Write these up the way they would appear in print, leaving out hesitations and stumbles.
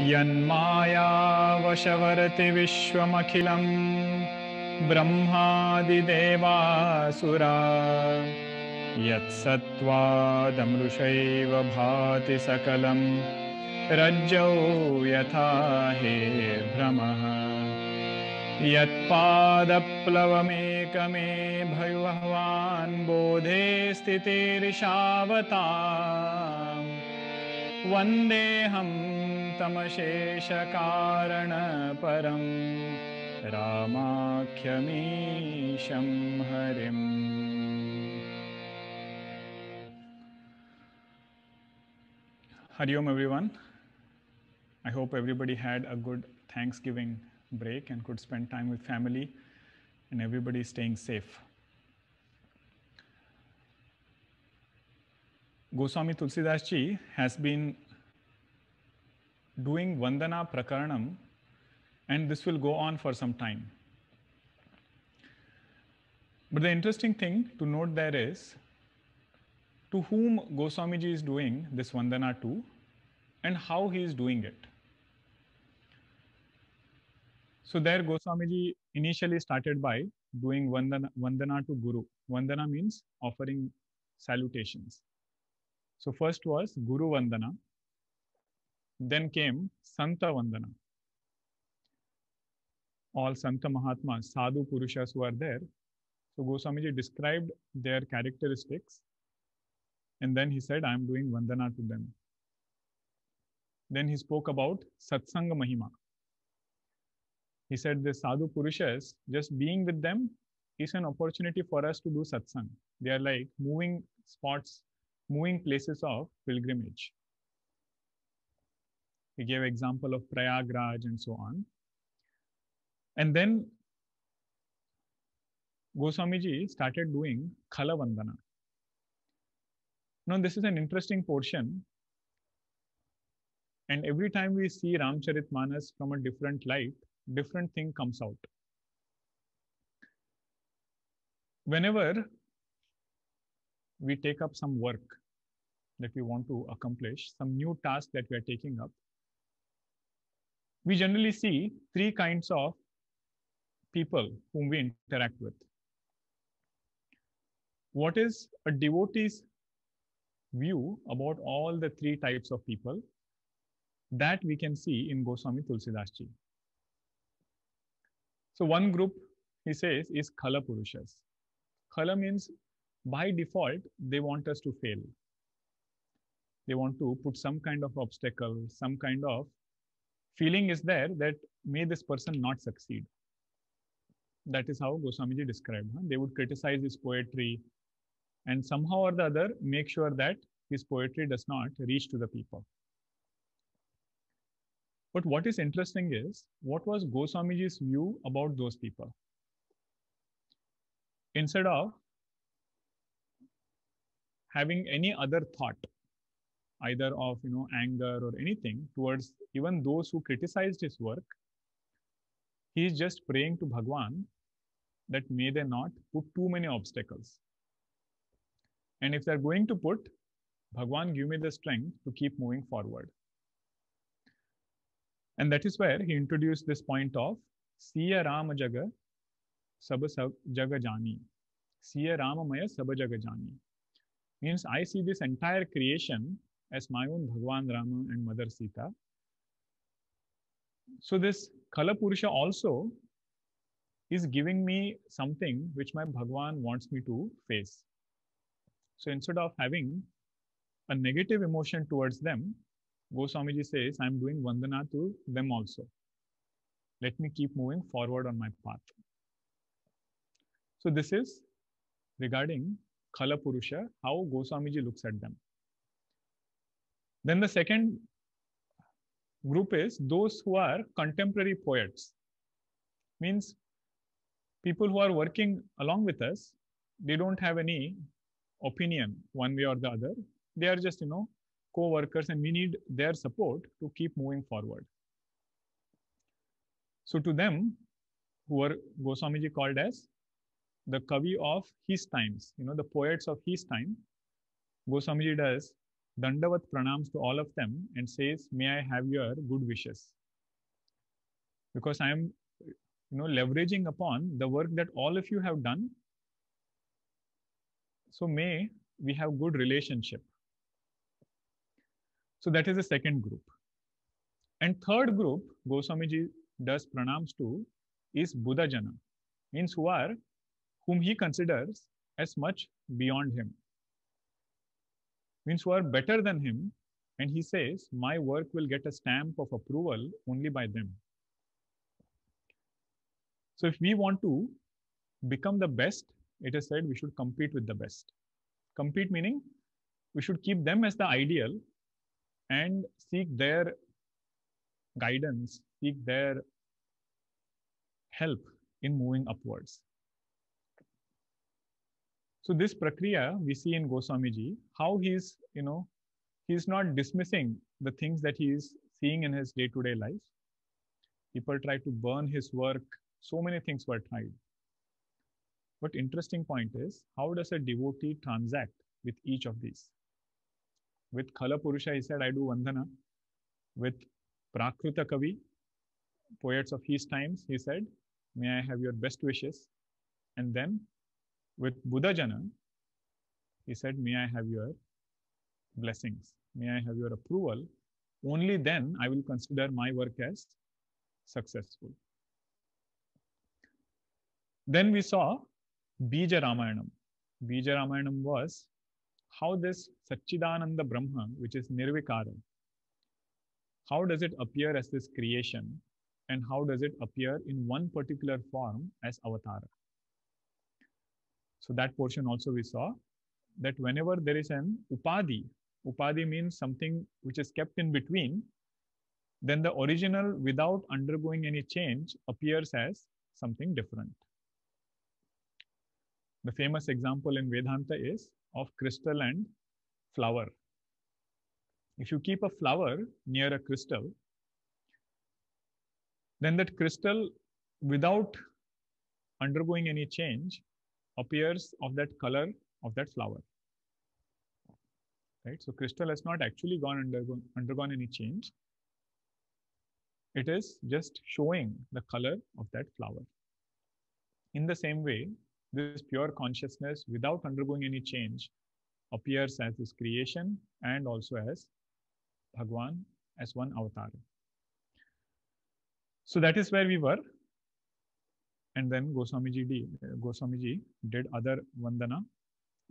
यन्माया वशवर्ति विश्वमखिलं ब्रह्मादिदेवासुरा यत्सत्त्वादमृषैव भाति सकलं रज्जौ यथा हेर्भ्रमः यत्पादप्लवमेकमे भगवान् बोधे स्थितिर्षावताम् वन्देऽहं तमशेषकारणपरं रामाख्यमीशं हरिम्। Hari Om everyone. I hope everybody had a good Thanksgiving break and could spend time with family and everybody staying safe. Goswami Tulsidas Ji has been doing Vandana Prakaranam, and this will go on for some time. But the interesting thing to note there is to whom Goswami Ji is doing this Vandana to and how he is doing it. So there Goswami Ji initially started by doing Vandana to Guru. Vandana means offering salutations. So first was Guru Vandana, then came Santa Vandana. All Santa Mahatmas, Sadhu Purushas who are there. So Goswami Ji described their characteristics and then he said, I am doing Vandana to them. Then he spoke about Satsanga Mahima. He said the Sadhu Purushas, just being with them is an opportunity for us to do satsang. They are like moving spots, moving places of pilgrimage. He gave example of Prayagraj and so on. And then Goswami Ji started doing Khala Vandana. Now this is an interesting portion. And every time we see Ramcharitmanas from a different light, different thing comes out. Whenever we take up some work that we want to accomplish, some new task that we are taking up, we generally see three kinds of people whom we interact with. What is a devotee's view about all the three types of people? That we can see in Goswami Tulsidas Ji. So one group, he says, is Khala Purushas. Khala means by default, they want us to fail. They want to put some kind of obstacle, some kind of feeling is there that may this person not succeed. That is how Goswami Ji described. They would criticize his poetry and somehow or the other make sure that his poetry does not reach to the people. But what is interesting is, what was Goswami Ji's view about those people? Instead of having any other thought, either of anger or anything towards even those who criticized his work, he is just praying to Bhagwan that may they not put too many obstacles. And if they're going to put, Bhagwan, give me the strength to keep moving forward. And that is where he introduced this point of Siya Rama Jaga Sab Jaga Jani. Siya Rama Maya Sab Jaga Jani. Means I see this entire creation as my own Bhagwan Rama and Mother Sita. So this Khala Purusha also is giving me something which my Bhagwan wants me to face. So instead of having a negative emotion towards them, Goswami Ji says, I am doing Vandana to them also. Let me keep moving forward on my path. So this is regarding Khala Purusha, how Goswami Ji looks at them. Then the second group is those who are contemporary poets. Means people who are working along with us, they don't have any opinion one way or the other. They are just, co-workers and we need their support to keep moving forward. So to them, who are Goswami Ji called as the Kavi of his times, the poets of his time, Goswami Ji does Dandavat pranams to all of them and says, may I have your good wishes? Because I am, leveraging upon the work that all of you have done. So may we have good relationship. So that is the second group. And third group, Goswamiji does pranams to is Buddha Jana, means whom he considers as much beyond him, means who are better than him, and he says, my work will get a stamp of approval only by them. So if we want to become the best, it is said we should compete with the best. Compete meaning we should keep them as the ideal and seek their guidance, seek their help in moving upwards. So this prakriya we see in Goswamiji, how he's not dismissing the things that he is seeing in his day-to-day life. People try to burn his work. So many things were tried. But interesting point is, how does a devotee transact with each of these? With Khala Purusha, he said, I do Vandana. With Prakruta Kavi, poets of his times, he said, may I have your best wishes. And then with Buddha Jana, he said, may I have your blessings. May I have your approval. Only then I will consider my work as successful. Then we saw Bija Ramayanam. Bija Ramayanam was how this Satchidananda Brahma, which is Nirvikara, how does it appear as this creation, and how does it appear in one particular form as Avatara. So that portion also we saw, that whenever there is an Upadhi means something which is kept in between, then the original without undergoing any change appears as something different. The famous example in Vedanta is of crystal and flower. If you keep a flower near a crystal, then that crystal, without undergoing any change, appears of that color of that flower. Right? So crystal has not actually undergone any change. It is just showing the color of that flower. In the same way, this pure consciousness, without undergoing any change, appears as this creation and also as Bhagwan, as one avatar. So that is where we were. And then Goswamiji did other Vandana.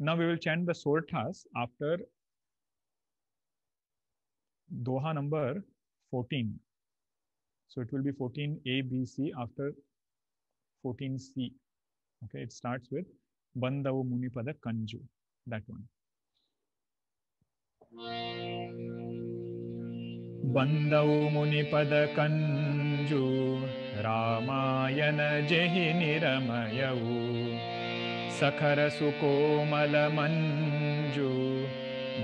Now we will chant the Sorthas after Doha number 14. So it will be 14A, B, C after 14C. Okay, it starts with Bandavu Munipada Kanju, that one. Bandavu Munipada Kanju, Ramayana Jehi Niramayavu, Sakhara Sukomala Manju,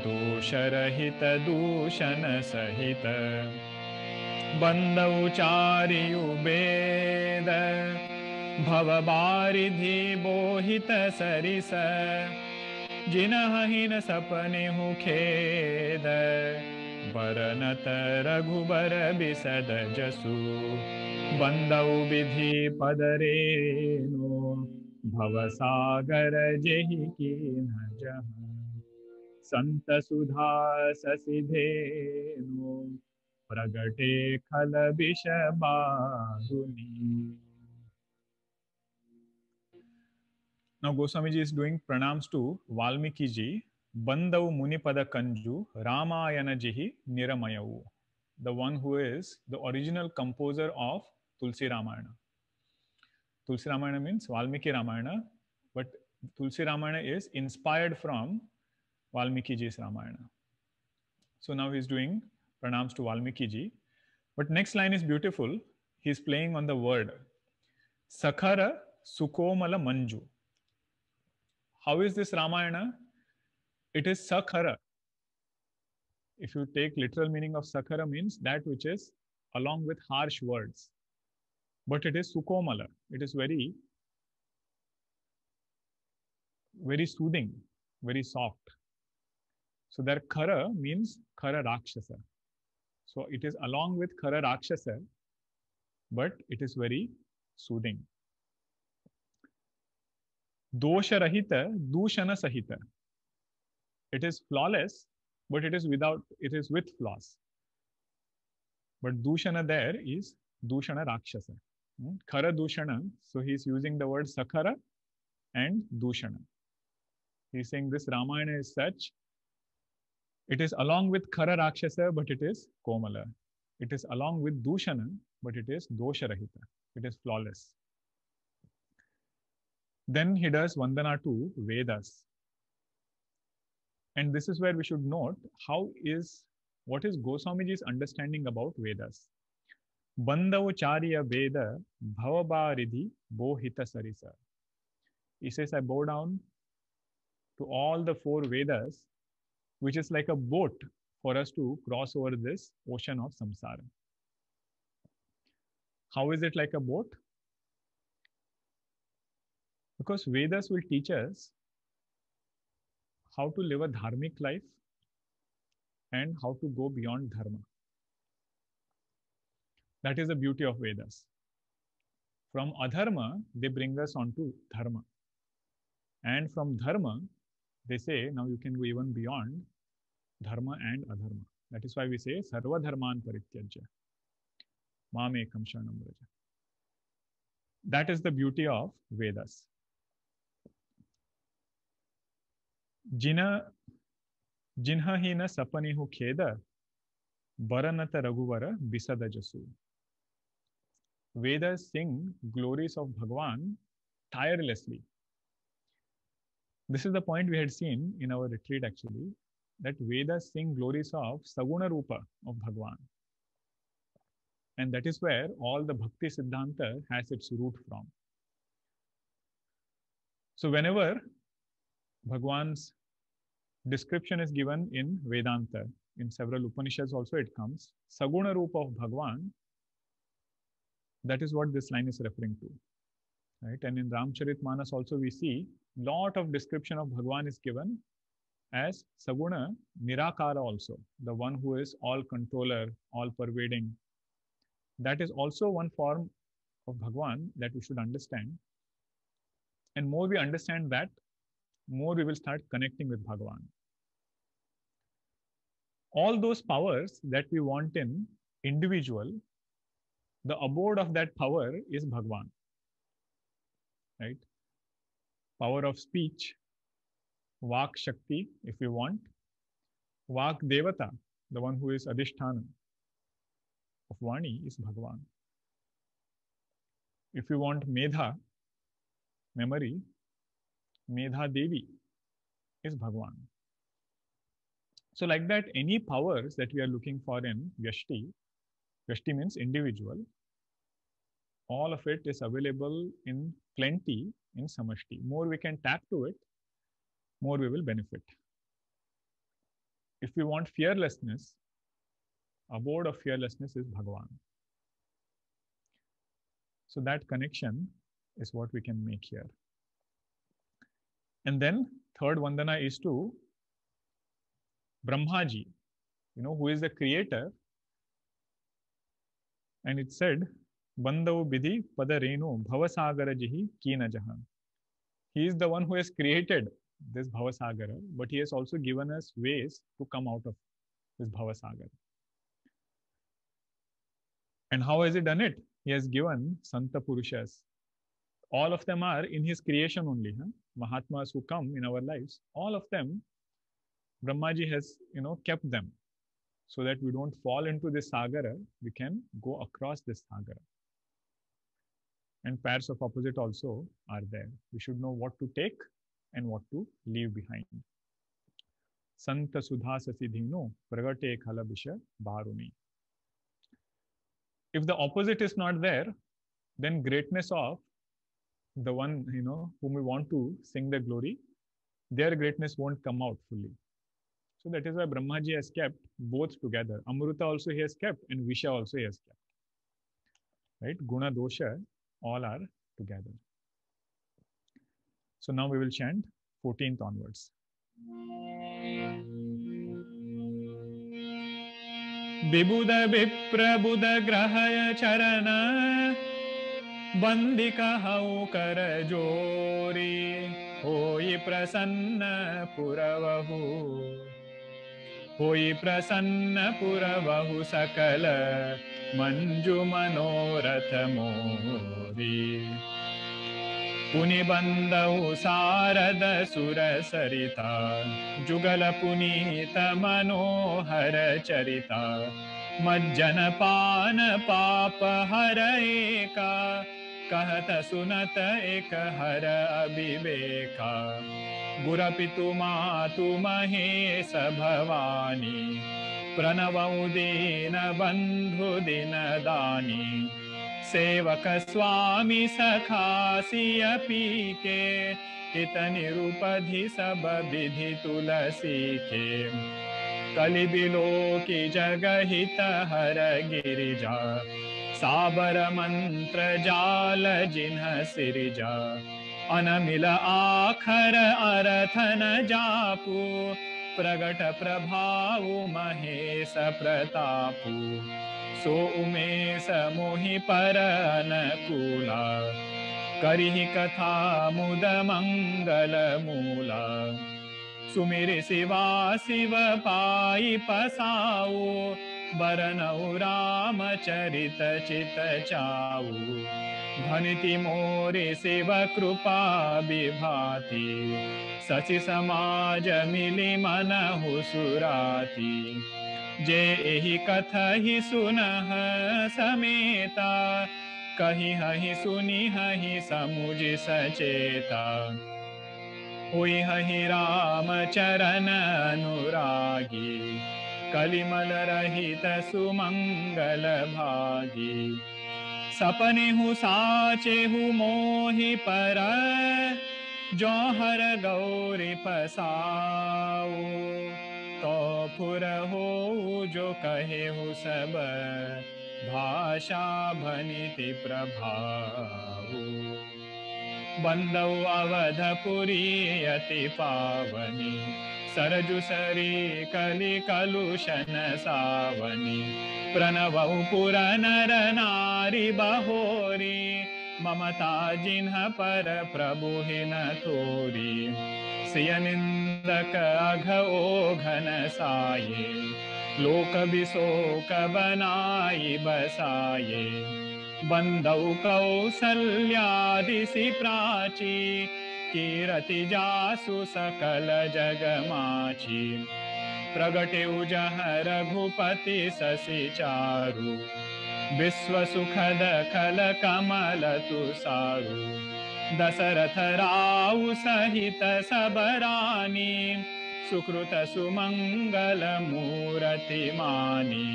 Dosharahita Dushana Sahita, Bandavu Chariyu Beda, Bhavabaridhi Bohita Sarisa, Jinahina Sapane Hukeda, Baranata Raghubara Bisada Jasu, Bandau Vidhi Padareno, Bhavasagara Jehiki Najaha, Santa Sudha Sasidheno, Pragate Khala Vishabhaguni. Now Goswamiji is doing pranams to Valmiki ji, Bandav Munipada Kanju, Ramayana Jihi Niramayavu, the one who is the original composer of Tulsi Ramayana. Tulsi Ramayana means Valmiki Ramayana, but Tulsi Ramayana is inspired from Valmiki ji's Ramayana. So now he is doing pranams to Valmiki ji. But next line is beautiful. He is playing on the word Sakhara Sukomala Manju. How is this Ramayana? It is Sakhara. If you take literal meaning of Sakhara, means that which is along with harsh words. But it is Sukomala. It is very, very soothing, very soft. So their Khara means Khara Rakshasa. So it is along with Khara Rakshasa, but it is very soothing. Dosha Rahita, Dushana Sahita. It is flawless, but it is with flaws. But Dushana there is Dushana Rakshasa. Khara Dushana, so he is using the word Sakhara and Dushana. He is saying this Ramayana is such, it is along with Khara Rakshasa, but it is Komala. It is along with Dushana, but it is Dosha Rahita. It is flawless. Then he does Vandana to Vedas. And this is where we should note what is Goswamiji's understanding about Vedas. Bandavacharya Veda Bhavabaridhi Bohita Sarisa. He says, I bow down to all the 4 Vedas, which is like a boat for us to cross over this ocean of samsara. How is it like a boat? Because Vedas will teach us how to live a dharmic life and how to go beyond dharma. That is the beauty of Vedas. From adharma, they bring us onto dharma. And from dharma, they say, now you can go even beyond dharma and adharma. That is why we say, sarva dharman parityajya, mam ekam sharanam vraja. That is the beauty of Vedas. Jinha hina sapanihu kheda, baranata raghuvara bisada jasu. Vedas sing glories of Bhagwan tirelessly. This is the point we had seen in our retreat actually, that Vedas sing glories of Saguna Rupa of Bhagwan. And that is where all the Bhakti Siddhanta has its root from. So whenever Bhagwan's description is given in Vedanta, in several Upanishads also it comes, Saguna Rupa of Bhagwan, that is what this line is referring to. Right? And in Ramcharitmanas also we see lot of description of Bhagwan is given as Saguna Nirakara also, the one who is all controller, all pervading. That is also one form of Bhagwan that we should understand. And more we understand that, more we will start connecting with Bhagwan. All those powers that we want in individual, the abode of that power is Bhagwan. Right? Power of speech, Vak Shakti, if you want. Vak Devata, the one who is Adhisthana of Vani, is Bhagwan. If you want Medha, memory, Medha Devi is Bhagwan. So like that, any powers that we are looking for in Vyashti, Vyashti means individual, all of it is available in plenty in Samashti. More we can tap to it, more we will benefit. If we want fearlessness, abode of fearlessness is Bhagwan. So that connection is what we can make here. And then third Vandana is to Brahmaji, who is the creator. And it said, Bandhav Bidhi Padarenu Bhavasagara Jihi Kina Jahan. He is the one who has created this Bhavasagara, but he has also given us ways to come out of this Bhavasagara. And how has he done it? He has given Santa Purushas. All of them are in his creation only. Mahatmas who come in our lives, all of them, Brahmaji has, kept them so that we don't fall into this Sagara, we can go across this Sagara. And pairs of opposite also are there. We should know what to take and what to leave behind. Santa Sudha Sasidhino Pragate Khalabisha Bharuni. If the opposite is not there, then greatness of the one, whom we want to sing the glory, their greatness won't come out fully. So that is why Brahmaji has kept both together. Amruta also he has kept and Visha also he has kept. Right? Guna, Dosha, all are together. So now we will chant 14th onwards. विबुध विप्रबुध ग्रहय चरण बंदिका हऊ कर जोरी होई प्रसन्न पुरवहु होई प्रसन्न पुरवहु सकल मंजु मनोरथ मोरी पुनि बंदऊ सारद सुर सरिता जुगल पुनीत मनोहर चरिता मज्जन पान पाप हर एका कहत सुनत एक हर अविवेका गुरपितु मातु महेश भवानी प्रणवउ दीन बंधु दिन दानी सेवक स्वामी सखासिय पीके हित निरुपधि सब विधि तुलसी के कलि बिलो की जगहित हर गिरिजा साबर मंत्र जाल जिन्ह सिरिजा अनमिल आखर अरथन जापू प्रगट प्रभाव महेश प्रतापू सो उमेश मोहि पर अनुकूला करिहि कथा मुद मंगल मूला सुमिर शिवा शिव पाई पसाऊ बरनऊ राम चरित चित चाऊ भनिति मोरे शिव कृपा विभाति सचि समाज मिली मनहु सुराती जे एहि कथहि सुनह समेता कहि हहि सुनि हहि समुझ सचेता हुई हहि राम चरण अनुरागी कलिमल रहित सुमंगल भागी सपने हु साचे हु मोहि पर जौहर गौरी पसाऊ तो फुर हो जो कहे हु सब भाषा भनिति प्रभाऊ बंदौ अवधपुरी अति पावनी सरजु सरी कलि कलुषन सावनी प्रणवौ पुर नर नारी बहोरी ममता जिन्ह पर प्रभु हिन तोरी सिय निंदक अघ ओघन साये लोक बिशोक बनाई बसाये बंदौ कौसल्यादिसि प्राची कीरति जासु सकल जग माची प्रगटे उजह रघुपति शशि चारु विश्व सुखद खल कमल तुसारु दशरथ राउ सहित सब रानी सुकृत सुमंगल मूरति मानी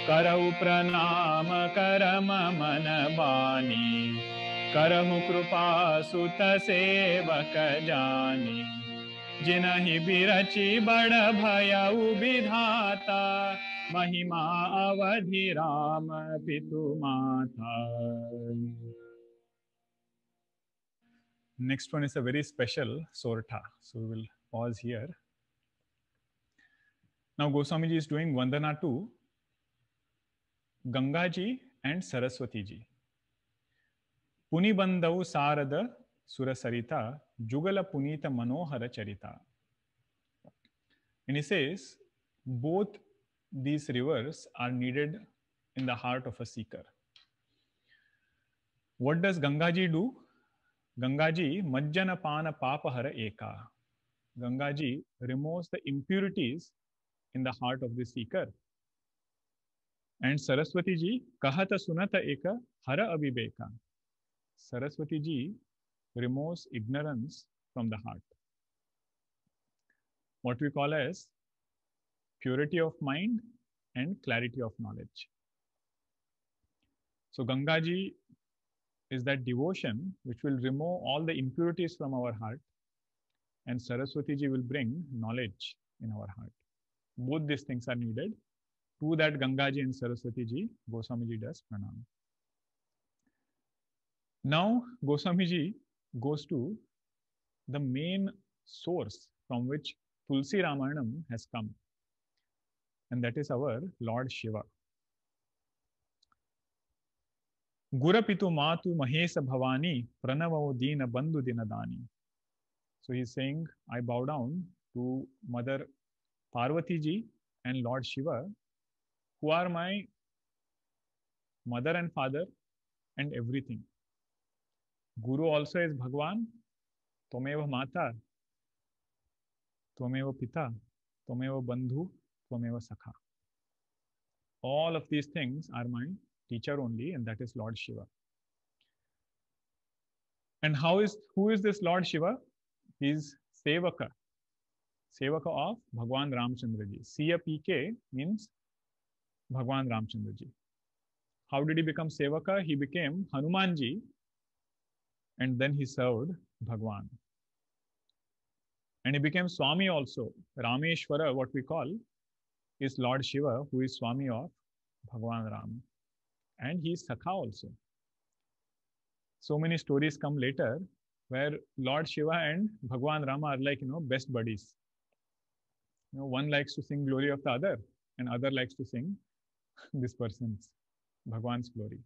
करऊ प्रणाम करम मन बानी करहु कृपा सुत सेवक जानी जिनहि बिरचि बड़ भयउ विधाता महिमा अवधि राम पितु माता. Next one is a very special sorta, so we will pause here. Now Goswami ji is doing Vandana to Ganga ji and Saraswati ji. Puni bandau sarada surasarita jugala punita manohara charita. And he says both these rivers are needed in the heart of a seeker. What does Ganga ji do? Ganga ji majjana pana papahara eka. Ganga ji removes the impurities in the heart of the seeker. And Saraswati ji kahata sunata eka hara aviveka. Saraswati ji removes ignorance from the heart. What we call as purity of mind and clarity of knowledge. So Ganga ji is that devotion which will remove all the impurities from our heart, and Saraswati ji will bring knowledge in our heart. Both these things are needed. To that Ganga ji and Saraswati ji, Goswami ji does pranam. Now Goswami ji goes to the main source from which Tulsi Ramayanam has come. and that is our Lord Shiva. Gurapitu Matu Mahesa Bhavani Pranavo Dina Bandhu Dinadani. So he's saying, I bow down to Mother Parvati ji and Lord Shiva, who are my mother and father and everything. Guru also is Bhagwan, Tvameva Mata, Tvameva Pita, Tvameva Bandhu, Tvameva Sakha. All of these things are my teacher only, and that is Lord Shiva. And who is this Lord Shiva? He is Sevaka. Sevaka of Bhagwan Ramchandra ji. Siya PK means Bhagwan Ramchandra ji. How did he become Sevaka? He became Hanuman ji, and then he served Bhagwan. And he became Swami also. Rameshwara, what we call, is Lord Shiva, who is Swami of Bhagwan Ram. And he is Sakha also. So many stories come later where Lord Shiva and Bhagwan Rama are like, best buddies. One likes to sing glory of the other, and other likes to sing this person's, Bhagwan's glory.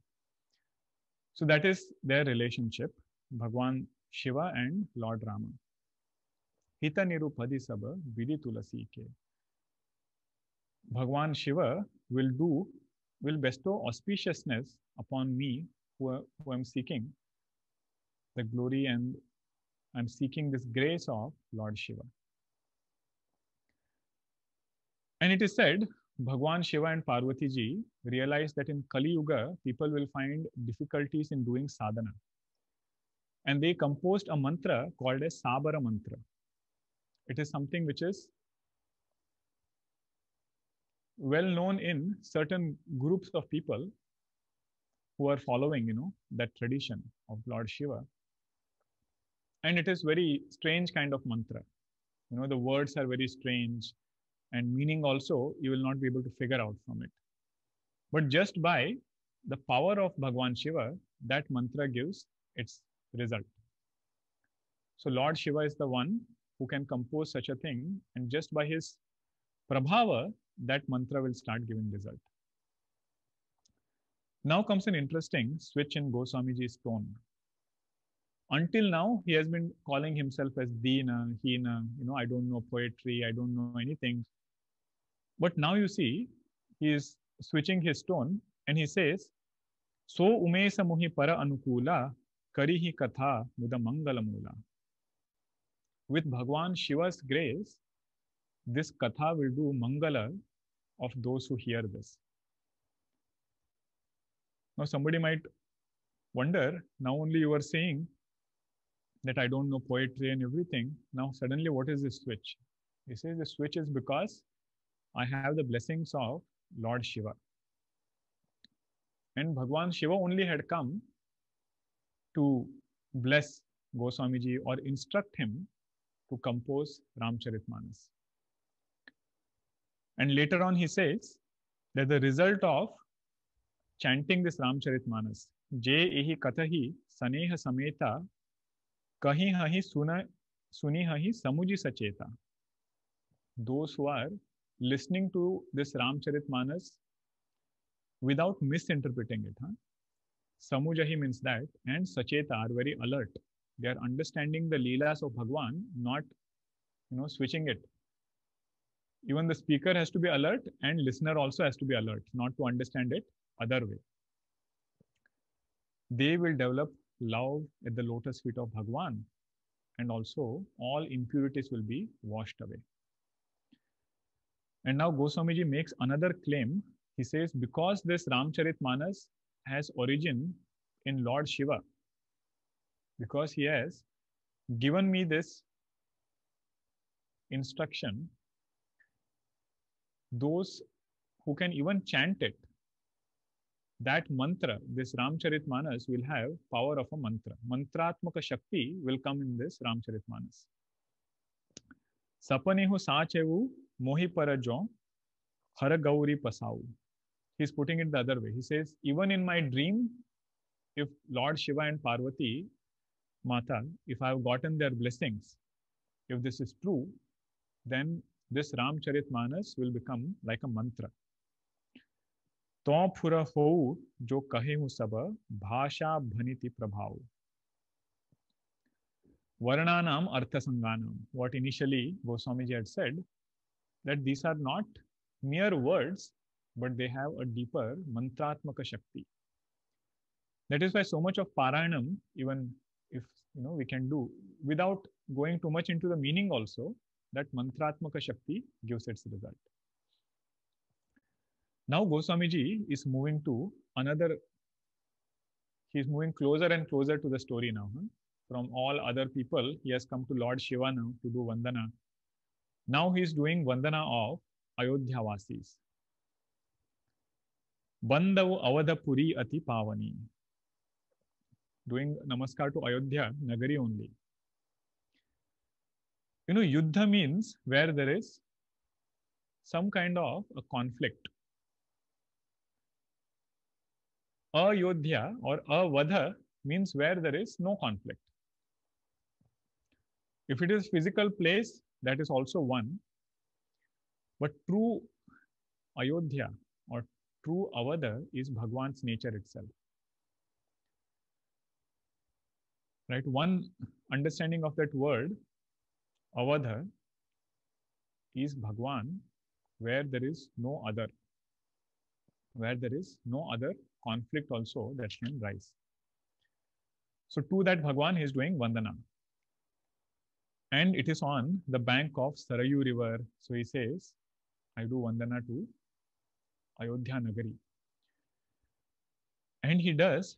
So that is their relationship, Bhagwan Shiva and Lord Rama. Hita nirupadi saba vidi tulasi ke. Bhagwan Shiva will bestow auspiciousness upon me who am seeking the glory, and I'm seeking this grace of Lord Shiva. And it is said, Bhagwan Shiva and Parvati ji realized that in Kali Yuga, people will find difficulties in doing sadhana. And they composed a mantra called as Sabara mantra. It is something which is well known in certain groups of people who are following, that tradition of Lord Shiva. And it is very strange kind of mantra. The words are very strange, and meaning also you will not be able to figure out from it. But just by the power of Bhagwan Shiva, that mantra gives its result. So Lord Shiva is the one who can compose such a thing, and just by his prabhava, that mantra will start giving result. Now comes an interesting switch in Goswamiji's tone. Until now, he has been calling himself as Dina, Hina, I don't know poetry, I don't know anything. But now you see, he is switching his tone, and he says, So umesa muhi para anukula, karihi katha muda mangalamula. With Bhagwan Shiva's grace, this katha will do mangala of those who hear this. Now somebody might wonder, now only you are saying that I don't know poetry and everything. Now suddenly what is this switch? He says the switch is because I have the blessings of Lord Shiva. And Bhagwan Shiva only had come to bless Goswamiji or instruct him to compose Ramcharitmanas. And later on he says that the result of chanting this Ramcharitmanas, Je ehi kathahi saneha sameta kahi hahi suni hahi samuji sacheta. Those who are listening to this Ramcharitmanas without misinterpreting it. Samujahi means that, and Sacheta are very alert. They are understanding the Leelas of Bhagwan, not switching it. Even the speaker has to be alert, and listener also has to be alert, not to understand it other way. They will develop love at the lotus feet of Bhagwan, and also all impurities will be washed away. And now Goswamiji makes another claim. He says, because this Ramcharitmanas has origin in Lord Shiva, because he has given me this instruction, those who can even chant it, that mantra, this Ramcharitmanas will have power of a mantra. Mantratmaka Shakti will come in this Ramcharitmanas. Sapanehu Sachevu Mohi Parajo Hara Gauri Pasau. He's putting it the other way. He says, even in my dream, if Lord Shiva and Parvati Mata, if I have gotten their blessings, if this is true, then this Ramcharitmanas will become like a mantra. तो फुर हो जो कहे हूँ सब भाषा भनिति प्रभाव. Varnanam Arthasanganam. What initially Goswamiji had said, that these are not mere words, but they have a deeper mantratmaka shakti. That is why so much of Parayanam, even if we can do without going too much into the meaning also, that mantratmaka shakti gives its result. Now Goswamiji is moving to another, he is moving closer and closer to the story now. From all other people, he has come to Lord Shiva now to do Vandana. Now he is doing Vandana of Ayodhya Vasis. Bandav Avadhapuri Ati Pavani. Doing Namaskar to Ayodhya Nagari only. Yuddha means where there is some kind of a conflict. Ayodhya or Avadha means where there is no conflict. If it is physical place, that is also one. But true Ayodhya or true Avadha is Bhagwan's nature itself. Right? One understanding of that word, Avadha, is Bhagwan, where there is no other. Where there is no other conflict also that can rise. So to that Bhagwan, he is doing Vandana. And it is on the bank of Sarayu river. So he says, I do Vandana to Ayodhya Nagari. And he does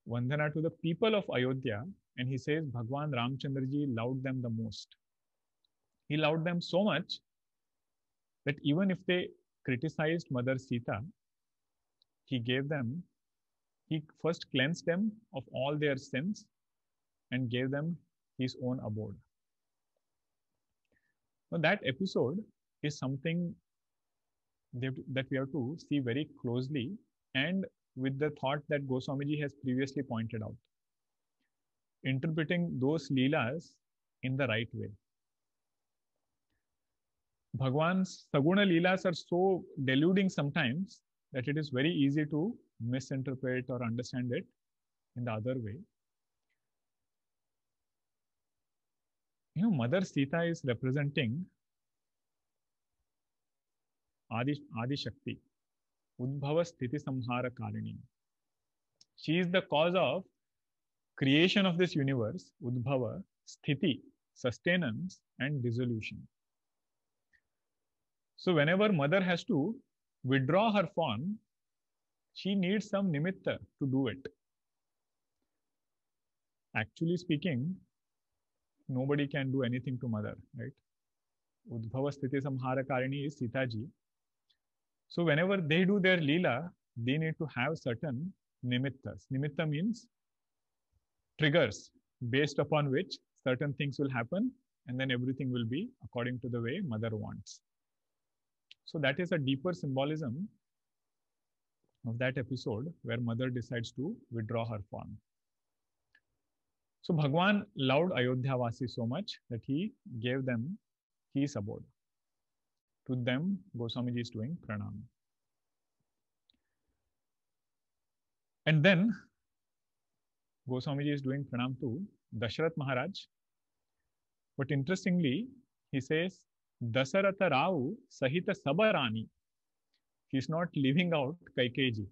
Vandana to the people of Ayodhya. And he says, Bhagwan Ramchandraji loved them the most. He loved them so much that even if they criticized Mother Sita, he first cleansed them of all their sins and gave them his own abode. Now that episode is something that we have to see very closely and with the thought that Goswamiji has previously pointed out. Interpreting those Leelas in the right way. Bhagwan's Saguna Leelas are so deluding sometimes that it is very easy to misinterpret or understand it in the other way. Mother Sita is representing Adi Shakti, Udbhava Sthiti Samhara Karini. She is the cause of creation of this universe, Udbhava, Sthiti, sustenance, and dissolution. So whenever mother has to withdraw her form, she needs some nimitta to do it. Actually speaking, nobody can do anything to mother, right? Udbhava Sthiti Samhara Karini is Sita ji. So whenever they do their Leela, they need to have certain nimittas. Nimitta means triggers based upon which certain things will happen and then everything will be according to the way mother wants. So that is a deeper symbolism of that episode where mother decides to withdraw her form. So Bhagwan loved Ayodhya Vasi so much that he gave them his abode. To them, Goswamiji is doing pranam. And then Goswamiji is doing pranam to Dasharath Maharaj. But interestingly, he says, Dasaratha Rao Sahita Sabarani. He is not leaving out Kaikeyi.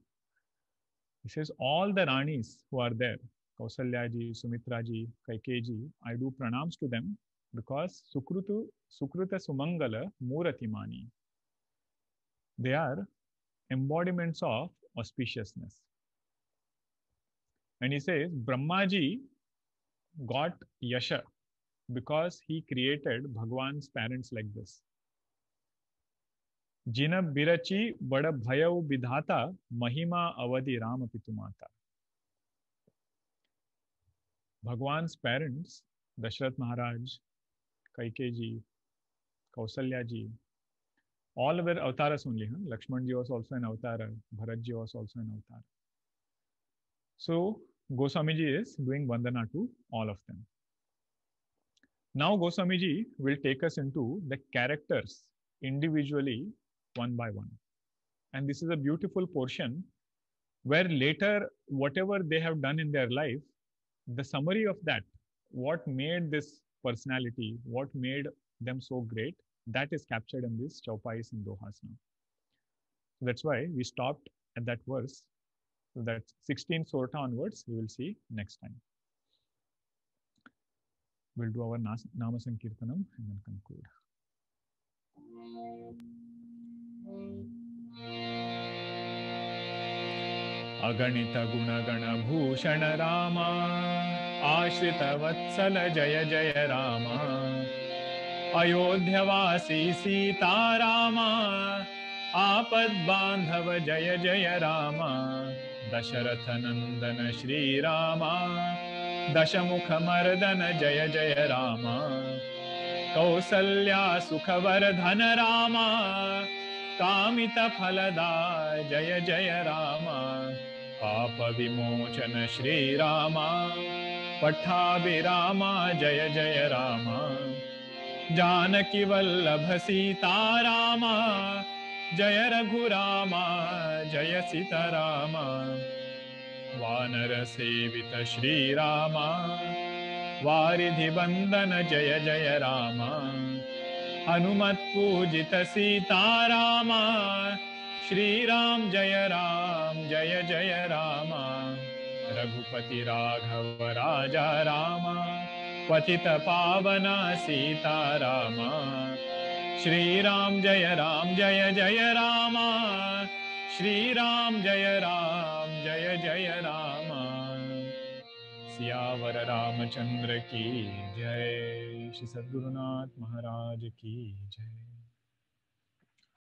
He says, all the Ranis who are there, Kausalya ji, Sumitra ji, Kaikeyi ji, I do pranams to them because Sukruta Sumangala Muratimani. They are embodiments of auspiciousness. And he says, Brahmaji got Yasha because he created Bhagwan's parents like this. Jina Birachi Bada Bhayav Bidhata Mahima Avadi Rama Pitumata. Bhagwan's parents, Dasharath Maharaj, Kaikeyi ji, Kausalya ji, all were avatars only. Lakshman ji was also an avatar, Bharat ji was also an avatar. So Goswamiji is doing Vandana to all of them. Now Goswami ji will take us into the characters individually, one by one. And this is a beautiful portion where later, whatever they have done in their life, the summary of that, what made this personality, what made them so great, that is captured in this Chaupais and Dohas now. So that's why we stopped at that verse. So that's 16 Sorta onwards, we will see next time. We'll do our Nama Sankirtanam and then conclude. अगणित गुणगण भूषण राम आश्रित वत्सल जय जय राम अयोध्यवासी सीता राम आपद बांधव जय जय राम दशरथ नंदन श्री राम दशमुख मर्दन जय जय राम कौसल्या सुखवर्धन राम कामित फलदा जय जय राम पाप विमोचन श्री राम पट्टाभिराम जय जय राम जानकी वल्लभ सीता राम जय रघुराम जय सीताराम वानर सेवित श्री राम वारिधि बंदन जय जय राम हनुमत पूजित सीताराम श्री राम जय जय राम रघुपति राघव राजा राम पतित पावन सीताराम श्री राम जय जय राम श्री राम जय जय राम सियावर रामचंद्र की जय। श्री सद्गुरुनाथ महाराज की जय।